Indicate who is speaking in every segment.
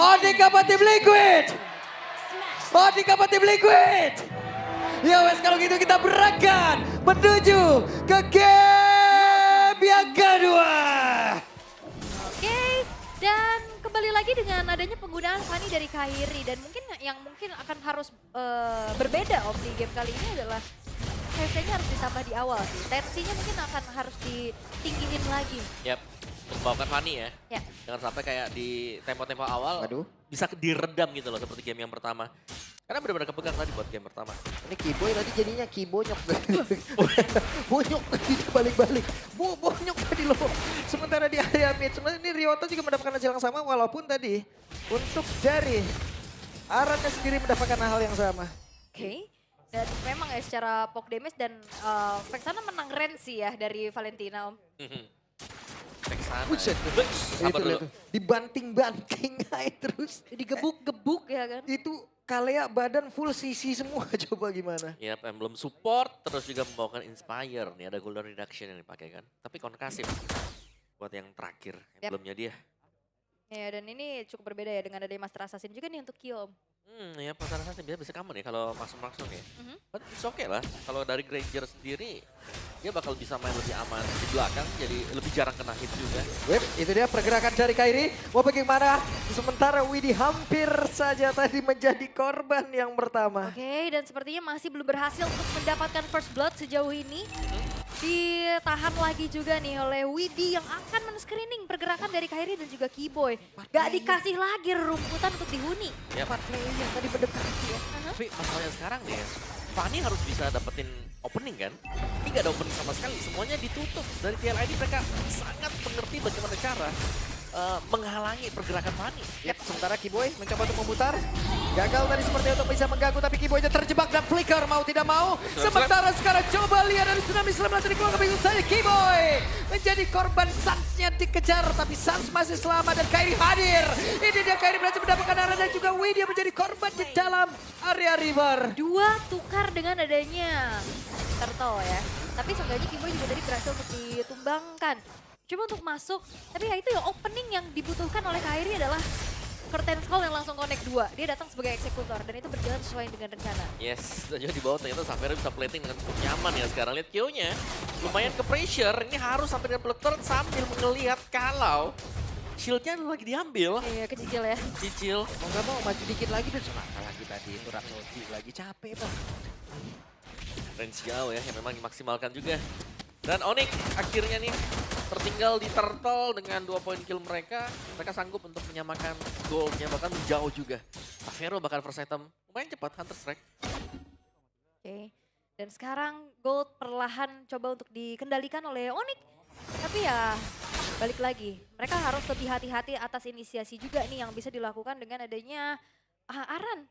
Speaker 1: Onyx apa tim Liquid? Onyx apa tim Liquid? Ya wes kalau gitu kita berangkat menuju ke game yang kedua.
Speaker 2: Oke, dan kembali lagi dengan adanya penggunaan Fanny dari Kairi. Dan mungkin yang akan harus berbeda Om di game kali ini adalah CC-nya harus ditambah di awal sih. Tensinya mungkin akan harus ditinggiin lagi.
Speaker 3: Yap, untuk membawakan Fanny ya.
Speaker 2: Ya.
Speaker 3: Jangan sampai kayak di tempo-tempo awal
Speaker 1: Waduh.
Speaker 3: bisa diredam gitu loh seperti game yang pertama. Karena benar-benar kepegang tadi buat game pertama.
Speaker 1: Ini Kiboy tadi jadinya Kibonyok. Bonyok tadi balik-balik. Bonyok tadi loh. Sementara di area mid. Sebenarnya ini Ryota juga mendapatkan hasil yang sama walaupun tadi untuk dari Arannya sendiri mendapatkan hal yang sama.
Speaker 2: Oke. Dan memang ya secara poke damage dan Vexana menang range sih ya dari Valentina Om.
Speaker 3: Vexana.
Speaker 1: Buset.
Speaker 3: Sabar
Speaker 1: Itu
Speaker 3: dulu.
Speaker 1: lihat tuh. Dibanting-banting aja terus.
Speaker 2: Digebuk-gebuk ya kan.
Speaker 1: Itu Kalea badan full CC semua. Coba gimana?
Speaker 3: Yap, emblem support terus juga membawakan Inspire. Nih ada Golden Reduction yang dipakai kan. Tapi konkasif buat yang terakhir emblemnya dia.
Speaker 2: Ya dan ini cukup berbeda ya dengan adanya Master Assassin juga nih untuk Kill Om.
Speaker 3: Ya pasaran saya bisa common ya kalau langsung ya.
Speaker 2: Mhm.
Speaker 3: But it's okay lah. Kalau dari Granger sendiri dia bakal bisa main lebih aman di belakang jadi lebih jarang kena hit juga.
Speaker 1: Web, itu dia pergerakan dari Kairi. Mau bagaimana? Sementara Widhi hampir saja tadi menjadi korban yang pertama.
Speaker 2: Oke, dan sepertinya masih belum berhasil untuk mendapatkan first blood sejauh ini. Ditahan lagi juga nih oleh Widhi yang akan men-screening pergerakan dari Kairi dan juga Kiboy. Gak dikasih lagi rumputan untuk dihuni.
Speaker 3: Yap.
Speaker 1: 4 player tadi mendekati ya.
Speaker 3: Tapi masalahnya sekarang nih ya, Fanny harus bisa dapetin opening kan. Ini gak ada opening sama sekali, semuanya ditutup. Dari TLID mereka sangat mengerti bagaimana cara menghalangi pergerakan Fanny.
Speaker 1: Yap, sementara Kiboy mencoba untuk memutar. Gagal tadi seperti untuk bisa mengganggu, tapi Kiboynya terjebak dan flicker mau tidak mau. Sementara sekarang coba lihat dari Tsunami Slam tadi keluar bingung saja Kiboy. Menjadi korban Sans-nya dikejar, tapi Sans masih selamat dan Kairi hadir. Ini dia Kairi berhasil mendapatkan arah dan juga Widhi menjadi korban di dalam area river.
Speaker 2: Dua tukar dengan adanya Turtle ya. Tapi seenggaknya Kiboy juga tadi berhasil untuk ditumbangkan. Coba untuk masuk, tapi ya itu ya opening yang dibutuhkan oleh Kairi adalah Curtain Call yang langsung connect 2. Dia datang sebagai eksekutor dan itu berjalan sesuai dengan rencana.
Speaker 3: Yes, dan juga di bawah ternyata Safira bisa plating dengan cukup nyaman ya sekarang. Lihat Q-nya, lumayan ke pressure. Ini harus sampai dengan Pluton sambil melihat kalau shieldnya lagi diambil.
Speaker 2: Iya, kecil ya.
Speaker 3: Cicil.
Speaker 1: Mau nggak mau maju dikit lagi dan Sonata lagi tadi. Itu Rhapsody lagi capek bang.
Speaker 3: Range jauh ya, yang memang dimaksimalkan juga. Dan Onyx akhirnya nih tertinggal di Turtle dengan 2 poin kill mereka. Mereka sanggup untuk menyamakan goalnya, bahkan menjauh juga. Tavero bakal first item lumayan cepat, Hunter Strike.
Speaker 2: Oke. Dan sekarang Gold perlahan coba untuk dikendalikan oleh Onyx. Tapi ya balik lagi, mereka harus lebih hati-hati atas inisiasi juga nih yang bisa dilakukan dengan adanya Aran.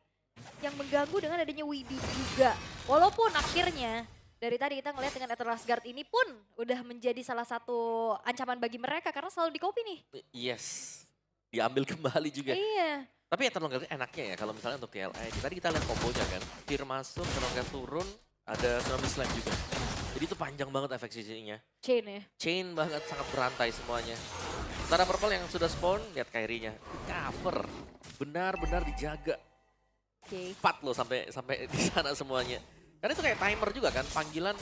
Speaker 2: Yang mengganggu dengan adanya Widhi juga. Walaupun akhirnya dari tadi kita ngelihat dengan Eternal Guard ini pun udah menjadi salah satu ancaman bagi mereka karena selalu di-copy nih.
Speaker 3: Yes, diambil kembali juga.
Speaker 2: Iya.
Speaker 3: Tapi Eternal Guard enaknya ya kalau misalnya untuk TLI. Tadi kita lihat kombonya kan, Fear masuk, Eternal Guard turun, ada Tsunami Slam juga. Jadi itu panjang banget efek CC-nya.
Speaker 2: Chain ya.
Speaker 3: Chain banget, sangat berantai semuanya. Sementara Purple yang sudah spawn, lihat Kairi-nya. Cover, benar-benar dijaga.
Speaker 2: Oke.
Speaker 3: 4 loh sampai di sana semuanya. Karena itu kayak timer juga kan, panggilan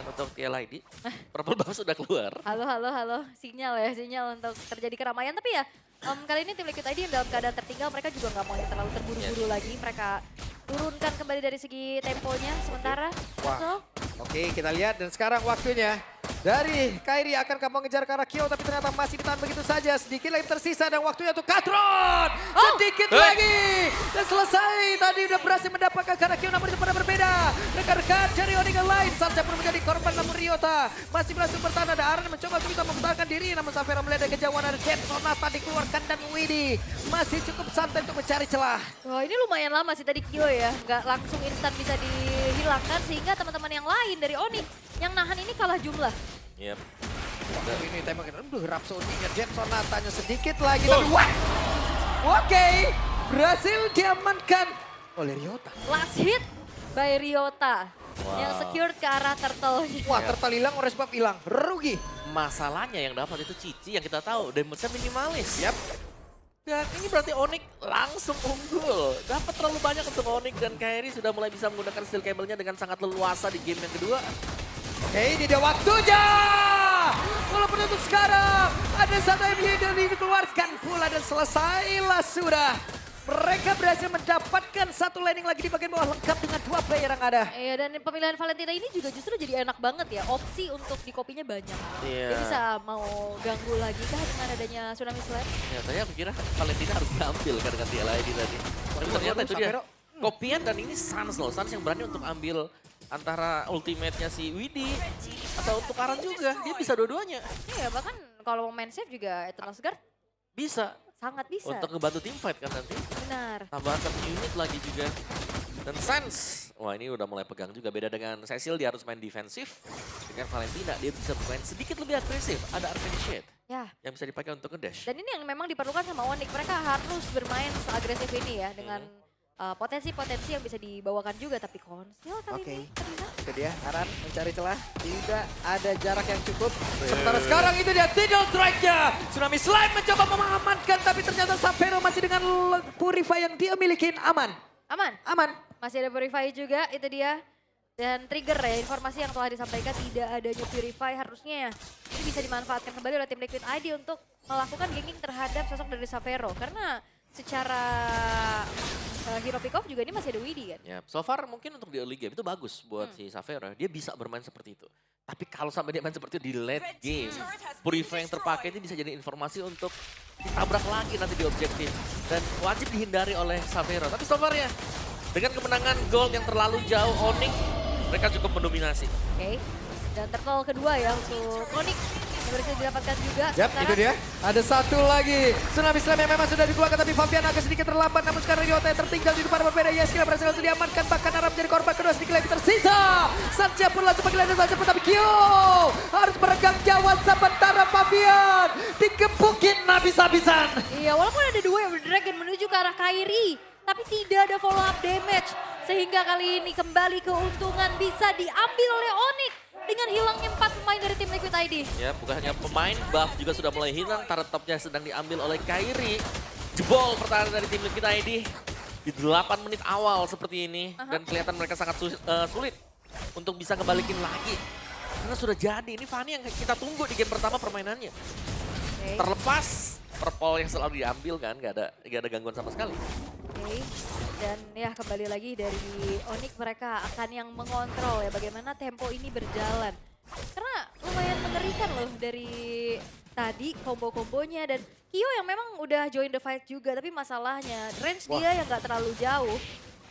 Speaker 3: untuk TLID. Purple bawah sudah keluar.
Speaker 2: Halo. Sinyal untuk terjadi keramaian. Tapi ya kali ini tim Liquid ID yang dalam keadaan tertinggal mereka juga nggak mau yang terlalu terburu-buru lagi. Mereka turunkan kembali dari segi temponya sementara.
Speaker 1: Wah. Oke, kita lihat dan sekarang waktunya dari Kairi akan mengejar ke arah Kyo, tapi ternyata masih ditahan begitu saja. Sedikit lagi tersisa dan waktunya untuk Katron. Sedikit lagi. Dan selesai. Tadi udah berhasil mendapatkan ke arah Kyo, namun itu pada berbeda. Rekan-rekan dari Onyx lain. Sanchez pun menjadi korban, namun Ryota masih berhasil bertahan. Ada Aran yang mencoba untuk bisa mempertahankan diri. Namun Safira melihat dari kejauhan ada Jet Sonata dikeluarkan dan Widhi masih cukup santai untuk mencari celah.
Speaker 2: Wah ini lumayan lama sih tadi Kyo ya. Nggak langsung instan bisa dihilangkan sehingga teman-teman yang lain dari Onyx yang nahan ini kalah jumlah.
Speaker 3: Yep.
Speaker 1: Ini tembakan, Rhapsody-nya Jet Sonatanya sedikit lagi. Tapi wah! Oke, berhasil diamankan oleh Ryota.
Speaker 2: Last hit by Ryota.
Speaker 3: Wow.
Speaker 2: Yang secured ke arah turtle-nya.
Speaker 1: Wah, Turtle hilang, oleh sebab hilang. Rugi.
Speaker 3: Masalahnya yang dapat itu Cici yang kita tahu, damage-nya minimalis.
Speaker 1: Yap.
Speaker 3: Dan ini berarti Onyx langsung unggul. Dapat terlalu banyak untuk Onyx dan Kairi sudah mulai bisa menggunakan steel cable-nya dengan sangat leluasa di game yang kedua.
Speaker 1: Oke, ini dia waktunya. Walaupun untuk sekarang ada satu MU yang dikeluarkan pula dan selesailah sudah. Mereka berhasil mendapatkan satu landing lagi di bagian bawah lengkap dengan 2 player yang ada.
Speaker 2: Iya, dan pemilihan Valentina ini juga justru jadi enak banget ya. Opsi untuk di kopinya banyak.
Speaker 3: Iya.
Speaker 2: Dia bisa mau ganggu lagi kah dengan adanya Tsunami Slam?
Speaker 3: Ya, tadi aku kira Valentina harus diambil kan dengan TLID tadi. Tapi ternyata itu dia. Kopian dan ini Sans loh. Sans yang berani untuk ambil antara ultimate-nya si Widi atau untuk Aran juga. Dia bisa dua-duanya.
Speaker 2: Iya, bahkan kalau mau main save juga Eternal Guard
Speaker 3: Bisa.
Speaker 2: sangat bisa.
Speaker 3: Untuk ngebantu tim fight kan nanti.
Speaker 2: Benar.
Speaker 3: Tambahan 1 unit lagi juga. Dan Sans, wah ini udah mulai pegang juga. Beda dengan Cecil, dia harus main defensif. Dengan Valentina, dia bisa bermain sedikit lebih agresif. Ada Arcane Shade
Speaker 2: Ya.
Speaker 3: yang bisa dipakai untuk ngedash.
Speaker 2: Dan ini yang memang diperlukan sama Onyx. Mereka harus bermain seagresif ini ya dengan potensi-potensi yang bisa dibawakan juga. Tapi konsil kali
Speaker 1: Oke.
Speaker 2: ini terlihat.
Speaker 1: Itu dia, Aran mencari celah. Tidak ada jarak yang cukup. Sementara sekarang itu dia Tidal Strike-nya. Tsunami Slime mencoba mengamankan, tapi ternyata Xavero masih dengan Purify yang dia milikin. Aman,
Speaker 2: Aman.
Speaker 1: aman.
Speaker 2: Masih ada Purify juga, itu dia. Dan trigger ya, informasi yang telah disampaikan tidak adanya Purify harusnya ini bisa dimanfaatkan kembali oleh tim Liquid ID untuk melakukan ganging terhadap sosok dari Xavero. Karena secara hero pick off juga ini masih ada Widi kan.
Speaker 3: Ya, so far mungkin untuk di early game itu bagus buat si Xavera. Dia bisa bermain seperti itu. Tapi kalau sampai dia main seperti itu di late game, Purify yang terpakai ini bisa jadi informasi untuk ditabrak lagi nanti di objektif. Dan wajib dihindari oleh Xavera. Tapi so far ya, dengan kemenangan gold yang terlalu jauh Onyx, mereka cukup mendominasi.
Speaker 2: Oke. Dan turtle kedua ya untuk Onyx yang berhasil didapatkan juga.
Speaker 1: Yap, itu dia. Ada satu lagi. Tsunami Slam yang memang sudah dikeluarkan, tapi Fabian agak sedikit terlambat. Namun sekarang Ryota yang tertinggal di depan berbeda. Yes, kira berhasil untuk diamankan. Bahkan Arab menjadi korban kedua, sedikit lagi tersisa. Santia pun langsung panggil saja pun, tapi Kyo harus meregang nyawa sementara Fabian dikepukin habis-habisan.
Speaker 2: Iya, walaupun ada dua yang Dragon menuju ke arah Kairi, tapi tidak ada follow up damage. Sehingga kali ini kembali keuntungan bisa diambil oleh Onyx dengan hilangnya 4 pemain dari tim Liquid ID.
Speaker 3: Ya, bukan hanya pemain, buff juga sudah mulai hilang. Turret top-nya sedang diambil oleh Kairi. Jebol pertahanan dari tim Liquid ID di 8 menit awal seperti ini. Dan kelihatan mereka sangat sulit untuk bisa ngebalikin lagi. Karena sudah jadi, ini Fanny yang kita tunggu di game pertama permainannya.
Speaker 2: Oke.
Speaker 3: Terlepas purple yang selalu diambil kan, gak ada gangguan sama sekali.
Speaker 2: Oke. Dan ya kembali lagi dari Onyx, mereka akan yang mengontrol ya bagaimana tempo ini berjalan. Karena lumayan mengerikan loh dari tadi kombo-kombonya, dan Kyo yang memang udah join the fight juga, tapi masalahnya range dia yang gak terlalu jauh.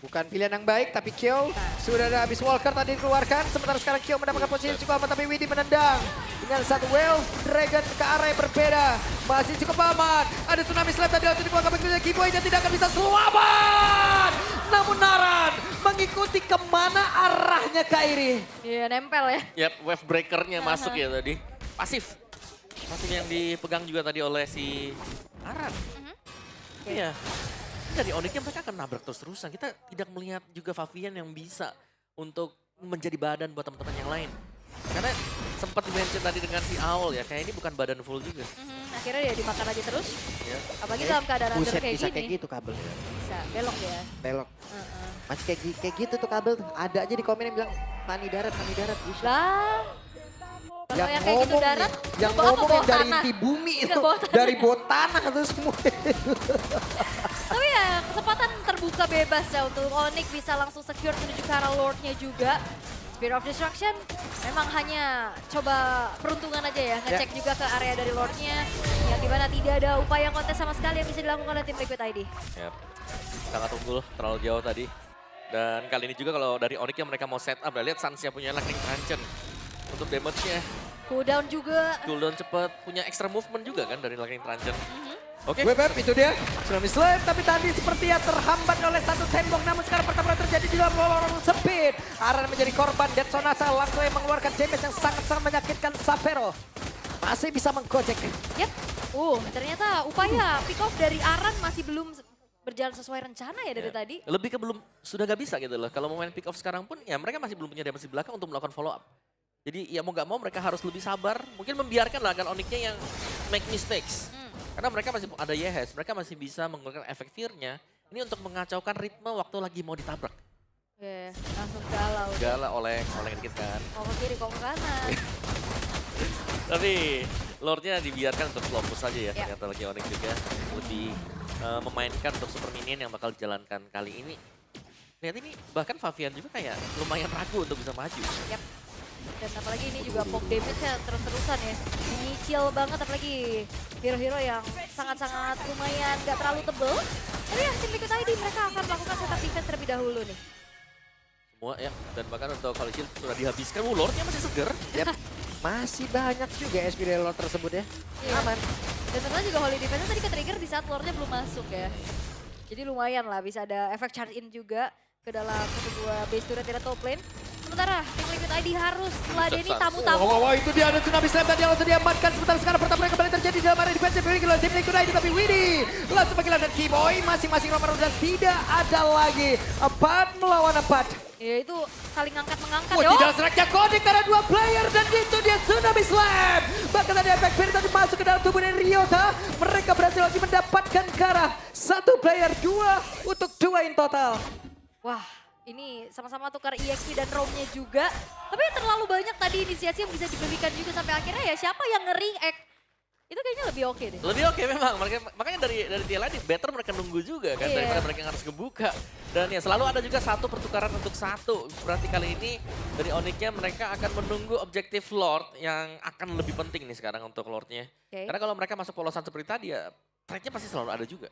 Speaker 1: Bukan pilihan yang baik, tapi Kyo sudah ada habis Walker tadi dikeluarkan. Sementara sekarang Kyo mendapatkan posisi cukup aman, tapi Widi menendang. Dengan satu wave, Dragon ke arah yang berbeda. Masih cukup aman. Ada Tsunami Slam tadi langsung dikeluarkan begitu. Giveaway-nya tidak akan bisa selamat. Namun Naran mengikuti kemana arahnya Kairi.
Speaker 2: Iya, nempel ya.
Speaker 3: Yap, wave breaker-nya masuk ya tadi. Pasif. Pasif yang dipegang juga tadi oleh si Aran. Iya. Dari Onyx mereka akan nabrak terus-terusan. Kita tidak melihat juga Fabian yang bisa untuk menjadi badan buat teman-teman yang lain. Karena sempat di-mention tadi dengan si Owl ya, kayak ini bukan badan full juga.
Speaker 2: Akhirnya dia dimakan aja terus.
Speaker 3: Ya.
Speaker 2: Apalagi dalam keadaan under
Speaker 1: Buset,
Speaker 2: kayak
Speaker 1: bisa
Speaker 2: gini.
Speaker 1: kayak gitu kabel.
Speaker 2: Bisa, belok ya.
Speaker 1: Belok. Masih kayak gitu tuh kabel tuh. Ada aja di komen yang bilang Fanny darat, buset.
Speaker 2: Lah, kalau yang kayak gitu darat,
Speaker 1: yang
Speaker 2: bawa apa,
Speaker 1: ngomong
Speaker 2: bawa
Speaker 1: yang dari
Speaker 2: tanah?
Speaker 1: inti bumi
Speaker 2: Enggak,
Speaker 1: itu,
Speaker 2: bawa tanah.
Speaker 1: dari bawah tanah itu semua.
Speaker 2: Tapi ya kesempatan terbuka bebas ya untuk Onyx bisa langsung secure menuju ke arah Lord-nya juga. Spirit of Destruction memang hanya coba peruntungan aja ya, ngecek juga ke area dari Lord-nya. Yang dimana tidak ada upaya kontes sama sekali yang bisa dilakukan oleh tim Liquid ID.
Speaker 3: Yap. Sangat unggul, terlalu jauh tadi. Dan kali ini juga kalau dari Onyx yang mereka mau set up, lihat Sansia punya Lightning Truncheon untuk damage-nya.
Speaker 2: Cooldown juga.
Speaker 3: Cooldown cepet, punya extra movement juga kan dari Lightning Truncheon. Oke.
Speaker 1: Web itu dia, Tsunami Slam, tapi tadi sepertinya terhambat oleh satu tembok. Namun sekarang pertempuran terjadi di dalam lorong sempit. Aran menjadi korban, Dead Sonata langsung yang mengeluarkan damage yang sangat-sangat menyakitkan Xavero. Masih bisa menggojek.
Speaker 2: Yap. Ternyata upaya pick off dari Aran masih belum berjalan sesuai rencana ya dari tadi.
Speaker 3: Lebih ke belum, sudah gak bisa gitu loh. Kalau mau main pick off sekarang pun ya mereka masih belum punya damage di belakang untuk melakukan follow up. Jadi ya mau gak mau mereka harus lebih sabar. Mungkin membiarkan lah kan Onyx-nya yang make mistakes. Karena mereka masih ada Yehes, mereka masih bisa menggunakan efek fear-nya. Ini untuk mengacaukan ritme waktu lagi mau ditabrak.
Speaker 2: Oke, langsung galau.
Speaker 3: Galau oleng dikit kan.
Speaker 2: Mau ke kiri, mau ke kanan.
Speaker 3: Tapi Lordnya dibiarkan untuk slow push saja ya.
Speaker 2: Ya.
Speaker 3: Ternyata lagi Onyx juga lebih memainkan untuk super minion yang bakal dijalankan kali ini. Lihat ini bahkan Favian juga kayak lumayan ragu untuk bisa maju.
Speaker 2: Yap. Dan apalagi ini juga poke damage-nya terus-terusan ya. Nyicil banget apalagi hero-hero yang sangat-sangat lumayan gak terlalu tebel. Tapi ya tim Liquid ID mereka akan melakukan setup defense terlebih dahulu nih.
Speaker 3: Semua ya, dan bahkan untuk Holy Shield sudah dihabiskan. Lordnya masih seger.
Speaker 1: Yap. Masih banyak juga SP dari Lord tersebut ya.
Speaker 2: Iya.
Speaker 1: Aman.
Speaker 2: Dan ternyata juga Holy Defense tadi ke-trigger di saat Lordnya belum masuk ya. Jadi lumayan lah bisa ada efek charge in juga ke dalam kedua base turret tidak top lane. Sementara tim Liquid ID harus meladeni tamu-tamu.
Speaker 1: Wah, itu dia ada Tsunami Slam tadi yang langsung diamankan. Sementara sekarang pertarungan kembali terjadi dalam area defensif miliki oleh tim Liquid ID. Tapi Widi langsung kehilangan Keyboy. Masing-masing nomor dan tidak ada lagi 4 melawan 4.
Speaker 2: Ya itu saling angkat-mengangkat
Speaker 1: Wah,
Speaker 2: ya.
Speaker 1: tidak seraknya connect karena 2 player dan itu dia Tsunami Slam. Bahkan ada efek Fear tadi masuk ke dalam tubuh dari Ryota. Mereka berhasil lagi mendapatkan ke arah 1 player 2 untuk 2 in total.
Speaker 2: Wah, ini sama-sama tukar EXP dan ROM-nya juga. Tapi terlalu banyak tadi inisiasi yang bisa diberikan juga sampai akhirnya ya siapa yang nge-react. Itu kayaknya lebih oke deh.
Speaker 3: Lebih oke memang, makanya dari TL ini better mereka nunggu juga kan, daripada mereka yang harus kebuka. Dan ya selalu ada juga satu pertukaran untuk satu. Berarti kali ini dari Onyx-nya mereka akan menunggu objektif Lord yang akan lebih penting nih sekarang untuk Lord-nya. Karena kalau mereka masuk polosan seperti tadi ya, trade-nya pasti selalu ada juga.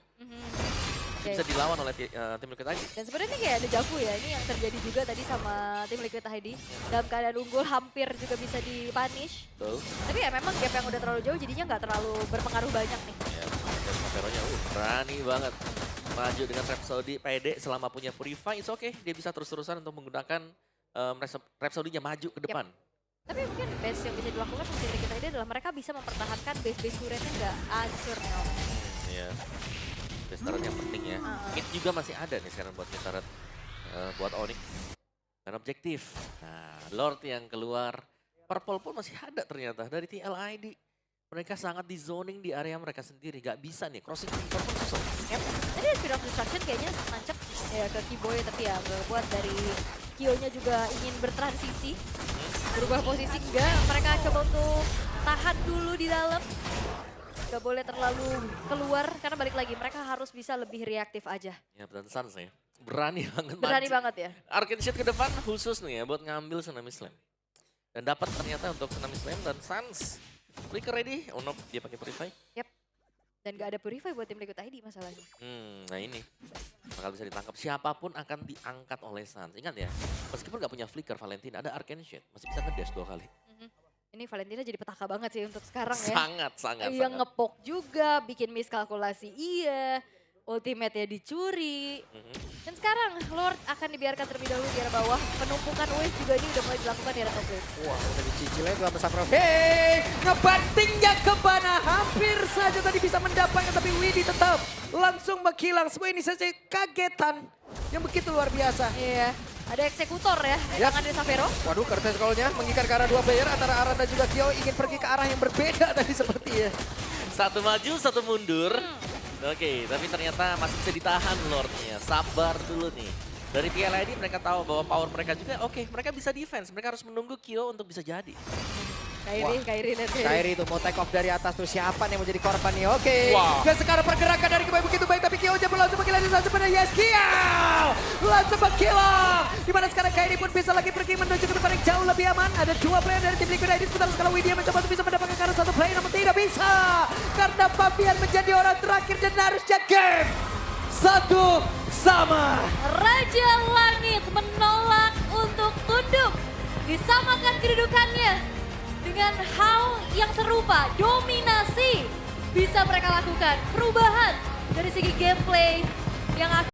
Speaker 3: Bisa dilawan oleh tim Liquid ID.
Speaker 2: Dan sebenarnya kayak ada jago ya, ini yang terjadi juga tadi sama tim Liquid ID. Dalam keadaan unggul hampir juga bisa di-punish.
Speaker 3: Betul.
Speaker 2: Tapi ya memang gap yang udah terlalu jauh jadinya nggak terlalu berpengaruh banyak nih.
Speaker 3: Ya, dan Favero-nya berani banget. Maju dengan Rhapsody, pede selama punya Purify, it's okay. Dia bisa terus-terusan untuk menggunakan Rhapsody-nya maju ke depan.
Speaker 2: Tapi mungkin base yang bisa dilakukan untuk tim Liquid ID adalah mereka bisa mempertahankan base-base turretnya nggak hancur nih Om.
Speaker 3: Iya. Base turret yang penting ya. Mid juga masih ada nih sekarang buat mid turret buat Onyx. Dan objektif. Nah, Lord yang keluar. Purple pun masih ada ternyata dari TLID. Mereka sangat di zoning di area mereka sendiri. Gak bisa nih, crossing purple susah.
Speaker 2: Yep. Tadi Spirit of Destruction kayaknya nancep ya ke Keyboy, tapi ya buat dari Kyo-nya juga ingin bertransisi. Berubah posisi enggak, mereka coba untuk tahan dulu di dalam. Gak boleh terlalu keluar karena balik lagi mereka harus bisa lebih reaktif aja.
Speaker 3: Ya, dan Suns ya. Berani banget.
Speaker 2: Berani banget ya.
Speaker 3: Arcane Shot ke depan khusus nih ya buat ngambil Tsunami Slam. Dan dapat ternyata untuk Tsunami Slam dan Suns. Flicker ready, oh no, dia pakai Purify.
Speaker 2: Yap. Dan gak ada Purify buat tim Liquid ID masalahnya.
Speaker 3: Nah ini, bakal bisa ditangkap. Siapapun akan diangkat oleh Suns. Ingat ya, meskipun gak punya Flicker, Valentina ada Arcane Shot. Masih bisa nge-dash 2 kali.
Speaker 2: Ini Valentina jadi petaka banget sih untuk sekarang ya.
Speaker 3: Sangat.
Speaker 2: Yang ngepok juga, bikin miskalkulasi iya. Ultimate-nya dicuri. Dan sekarang Lord akan dibiarkan terlebih dahulu di area bawah. Penumpukan wave juga ini udah mulai dilakukan di area top lane.
Speaker 1: Wah, udah dicicilnya dua besar Pro. Hei, ngebantingnya ke mana? Hampir saja tadi bisa mendapatkan, tapi Widi tetap langsung menghilang. Semua ini saja kagetan yang begitu luar biasa.
Speaker 2: Iya, ada eksekutor ya di tangan dari Savero.
Speaker 1: Waduh, Curtis Call-nya mengikat ke arah 2 player antara Aran dan juga Kyo ingin pergi ke arah yang berbeda tadi sepertinya.
Speaker 3: Satu maju, satu mundur. Oke, tapi ternyata masih bisa ditahan Lordnya. Sabar dulu nih. Dari TLID mereka tahu bahwa power mereka juga mereka bisa defense. Mereka harus menunggu Kyo untuk bisa jadi.
Speaker 2: Kairi lihat
Speaker 1: Kairi itu mau take off dari atas tuh siapa nih yang mau jadi korban nih. Oke.
Speaker 3: Wow.
Speaker 1: Dan sekarang pergerakan dari Kyo begitu baik tapi Kyo aja langsung menghilang langsung pada Yes Kyo. Langsung menghilang. Dimana sekarang Kairi pun bisa lagi pergi menuju ke tempat yang jauh lebih aman. Ada 2 player dari tim Liquid ID. Sebentar sekarang Widya mencoba untuk bisa mendapatkan karena 1 player namun tidak bisa. Karena Fabian menjadi orang terakhir dan harusnya game 1-1.
Speaker 2: Raja Langit menolak untuk tunduk. Disamakan kedudukannya dengan hal yang serupa, dominasi bisa mereka lakukan. Perubahan dari segi gameplay yang